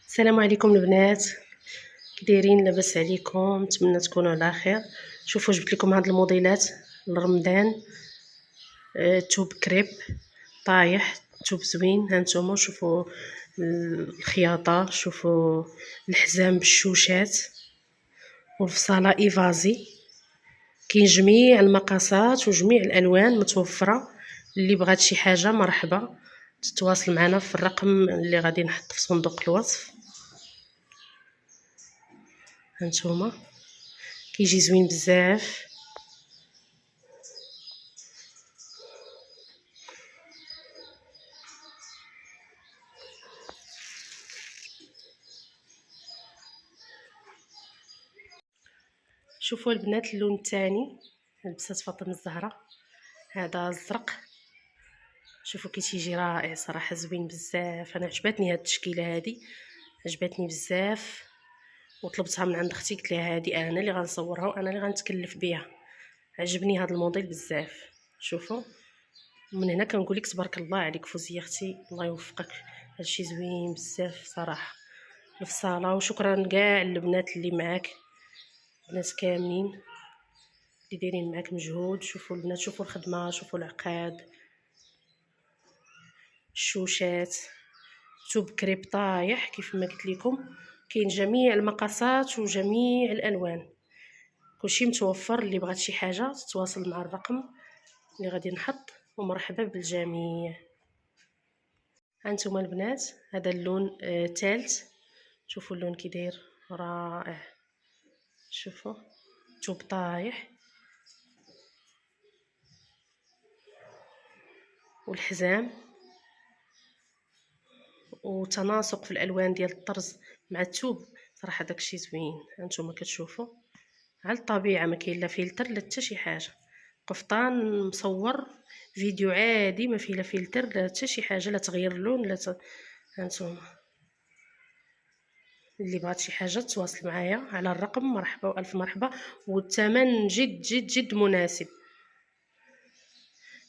السلام عليكم البنات، كي دايرين؟ لاباس عليكم؟ نتمنى تكونوا على خير. شوفوا جبت لكم هاد الموديلات لرمضان. توب كريب طايح، توب زوين. هانتوما شوفوا الخياطه، شوفوا الحزام بالشوشات والفصاله ايفازي. كاين جميع المقاسات وجميع الالوان متوفره. اللي بغات شي حاجه مرحبا تتواصل معنا في الرقم اللي غادي نحط في صندوق الوصف. هانتوما كيجي زوين بزاف. شوفوا البنات اللون الثاني لبسات فاطمه الزهراء، هذا الزرق. شوفوا كي تيجي رائع صراحه، زوين بزاف. انا عجبتني هاد التشكيله هادي، عجبتني بزاف وطلبتها من عند اختي. قلت لها هادي انا اللي غنصورها وانا اللي غنتكلف بها. عجبني هذا الموديل بزاف. شوفوا من هنا كنقول لك تبارك الله عليك فوزيه اختي، الله يوفقك. هادشي زوين بزاف صراحه. الفصاله. وشكرا كاع البنات اللي معاك، بنات كاملين اللي دايرين معاك مجهود. شوفوا البنات، شوفوا الخدمه، شوفوا العقاد، الشوشات. توب كريب طايح كيف ما قلت لكم. كاين جميع المقاسات وجميع الالوان، كلشي متوفر. اللي بغات شي حاجه تتواصل مع الرقم اللي غادي نحط. ومرحبا بالجميع. هانتوما البنات هذا اللون الثالث. شوفوا اللون كي داير رائع. شوفوا توب طايح والحزام، وتناسق في الالوان ديال الطرز مع الثوب. صراحه داكشي زوين. هانتوما كتشوفوا على الطبيعه، ما كاين لا فلتر لا حتى شي حاجه. قفطان مصور فيديو عادي، ما فيه لا فلتر لا حتى شي حاجه، لا تغيير اللون لا هانتوما اللي بغات شي حاجه تواصل معايا على الرقم. مرحبا والف مرحبا. والثمن جد جد جد مناسب،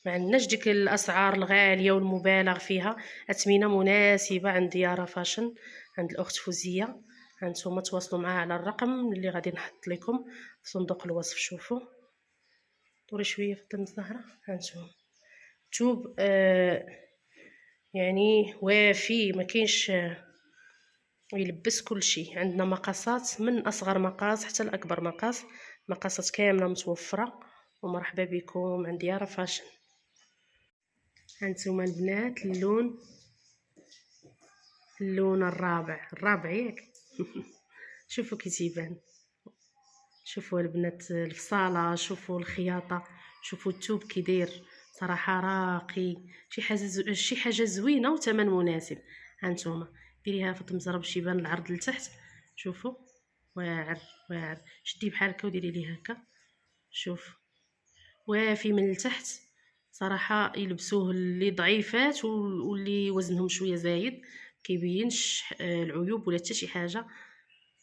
ما عندناش ديك الاسعار الغاليه والمبالغ فيها. اثمنه مناسبه عند ديارة فاشن، عند الاخت فوزيه. هانتوما تواصلوا معها على الرقم اللي غادي نحط لكم في صندوق الوصف. شوفوا دوري شويه في الدم الزهره. هانتوما توب يعني وافي، ما كاينش يلبس كل شيء. عندنا مقاسات من اصغر مقاس حتى لاكبر مقاس، مقاسات كامله متوفره. ومرحبا بكم عند ديارة فاشن. هانتوما البنات اللون الرابع ياك. شوفوا كي تيبان. شوفوا البنات الفصاله، شوفوا الخياطه، شوفوا الثوب كي داير صراحه راقي. شي حاجه زوينه وثمن مناسب. هانتوما ديريها في التمزره باش يبان العرض لتحت. شوفوا واعر واعر. شدي بحال هكا وديري ليه هكا. شوف وافي من التحت صراحه. يلبسوه اللي ضعيفات واللي وزنهم شويه زايد، كيبينش العيوب ولا حتى شي حاجه.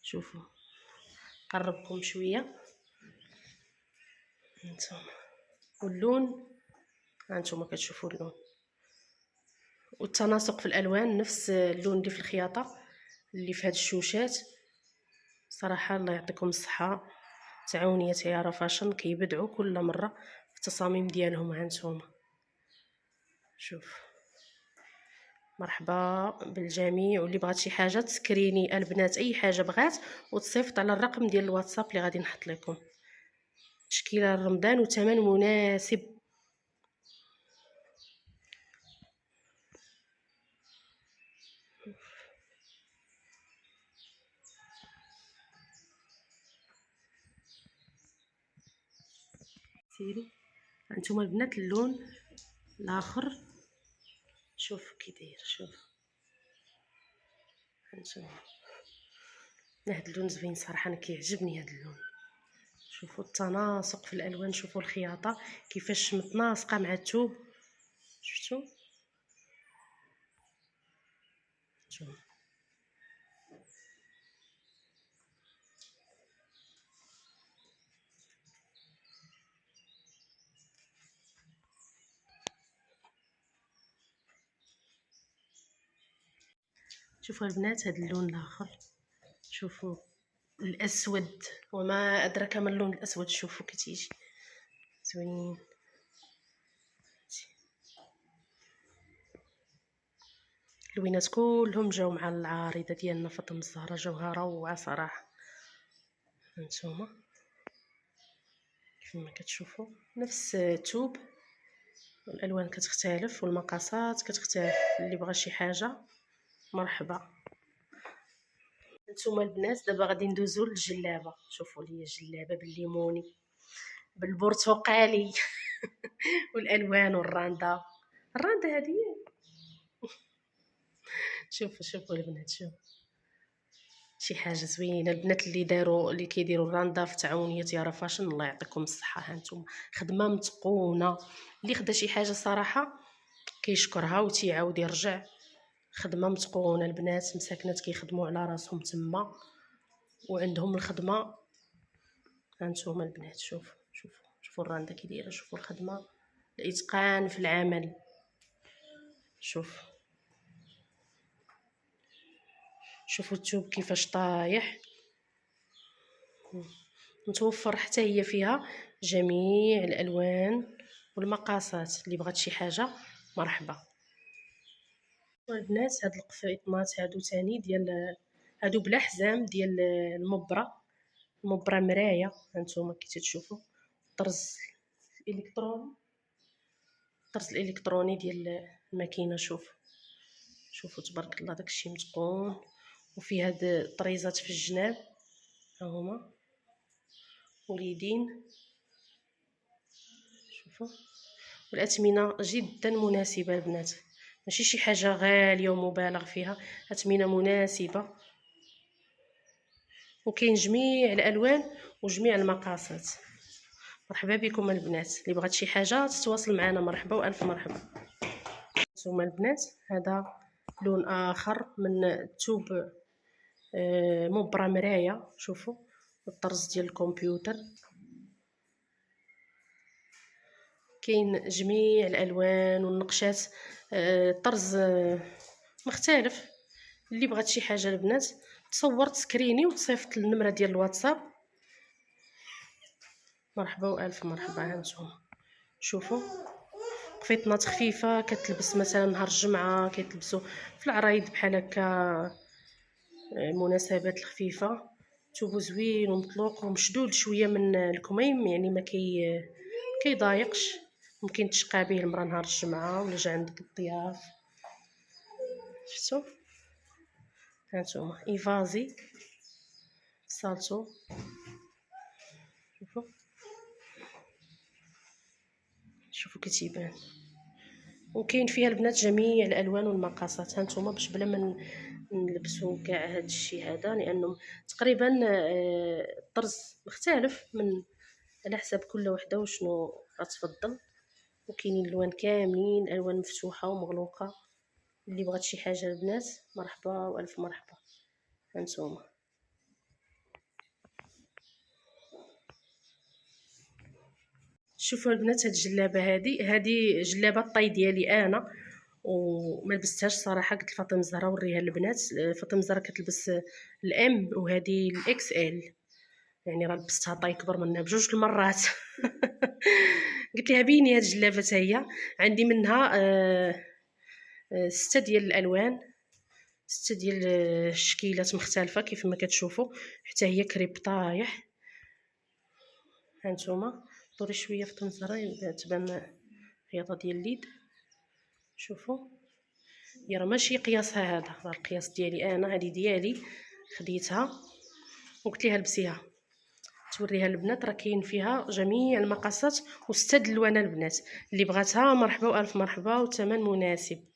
شوفوا قربكم شويه. هانتوما واللون، هانتوما كتشوفوا اللون والتناسق في الالوان، نفس اللون اللي في الخياطه اللي في هاد الشوشات. صراحه الله يعطيكم الصحه. تعاونيه يارا فاشن كيبدعوا كل مره في التصاميم ديالهم. هانتوما شوف مرحبا بالجميع. واللي بغات شي حاجه تسكريني البنات اي حاجه بغات وتصيفط على الرقم ديال الواتساب اللي غادي نحط لكم. تشكيله رمضان وثمن مناسب. سيري هانتوما البنات اللون الاخر. شوف كي داير. شوف هانتوما هاد اللون زوين صراحه، انا كيعجبني هاد اللون. شوفوا التناسق في الالوان، شوفوا الخياطه كيفاش متناسقه مع الثوب. شفتوا شوف. شوفوا البنات هذا اللون الاخر، شوفوا الاسود، وما ادراك ما اللون الاسود. شوفوا كي تيجي زوين. اللوينات كلهم جاو مع العارضه ديالنا فاطمه الزهراء، جاوها روعه صراحه. هانتوما كيف ما كتشوفوا نفس الثوب، الالوان كتختلف والمقاسات كتختلف. اللي بغى شي حاجه مرحبا. نتوما البنات دابا غادي ندوزو للجلابه. شوفوا لي جلابه بالليموني بالبرتقالي والالوان والراندا. الراندا هذه شوفوا البنات، شوفوا شي حاجه زوينه. البنات اللي كيديروا الراندا في تعاونيه يا فاشن، الله يعطيكم الصحه. هانتوما خدمه متقونه، اللي خدا شي حاجه صراحه كيشكرها وتيعاود يرجع. خدمه متقونه. البنات مساكنات كيخدموا على راسهم تما وعندهم الخدمه. هانتوما البنات شوفوا الراندا كي دايره، شوفوا الخدمه، الاتقان في العمل. شوفوا الثوب كيفاش طايح، متوفر حتى هي فيها جميع الالوان والمقاسات. اللي بغات شي حاجه مرحبا. البنات هاد القفيطمات هادو تاني هادو بلا حزام ديال المبره مرايه. هانتوما كي تشوفوا الطرز الالكتروني ديال الماكينه. شوفوا تبارك الله داكشي متقون. وفي هاد الطريزات في الجناب ها هما واليدين. شوفوا والاثمنه جدا مناسبه البنات، ماشي شي حاجه غاليه ومبالغ فيها، اثمنه مناسبه. وكاين جميع الالوان وجميع المقاسات. مرحبا بكم البنات، اللي بغات شي حاجه تتواصل معنا مرحبا والف مرحبا. ثم البنات هذا لون اخر من الثوب مبره مرايه. شوفوا الطرز ديال الكمبيوتر، كاين جميع الالوان والنقشات. طرز مختلف. اللي بغات شي حاجه البنات تصور تسكريني وتصيفط النمره ديال الواتساب. مرحبا والف مرحبا. هانتوما شوفوا قفيطنات خفيفه كتلبس مثلا نهار الجمعه، كيتلبسوا في العرايد بحال هكا، المناسبات الخفيفه. ثوب زوين ومطلوق ومشدود شويه من الكميم، يعني ما كيضايقش. ممكن تشقى به المراه نهار الجمعه ولا جا عندك الضياف. شفتوا هانتوما ايفازي صالتو. شوفوا كتيبان. وكاين فيها البنات جميع الالوان والمقاسات. هانتوما باش بلا ما نلبسوا كاع هذا الشيء هذا، لانه تقريبا الطرز مختلف من على حسب كل وحده وشنو غتفضل. وكاينين الالوان كاملين، الوان مفتوحه ومغلوقه. اللي بغات شي حاجه البنات مرحبا والف مرحبا. هانتوما شوفوا البنات هاد الجلابه هذه جلابه الطاي ديالي انا، وما لبستهاش صراحه. قلت لفاطمه الزهراء وريها للبنات. فاطمه الزهراء كتلبس الام وهذه الاكس ال، يعني راه لبستها طاي كبر منها بجوج المرات. قلت لها بيني هاد الجلابه حتى هي عندي منها 6 ديال الالوان، 6 ديال الشكيلات مختلفه كيف ما كتشوفوا. حتى هي كريب طايح. هانتوما دوري شويه في الزهراء تبان خياطه ديال اليد. شوفوا هي راه ماشي قياسها هذا، راه القياس ديالي انا. هذه ديالي خديتها وقلت لها لبسيها توريها للبنات. راه كاين فيها جميع المقاسات و6 الوان البنات. اللي بغاتها مرحبا والف مرحبا، والثمن مناسب.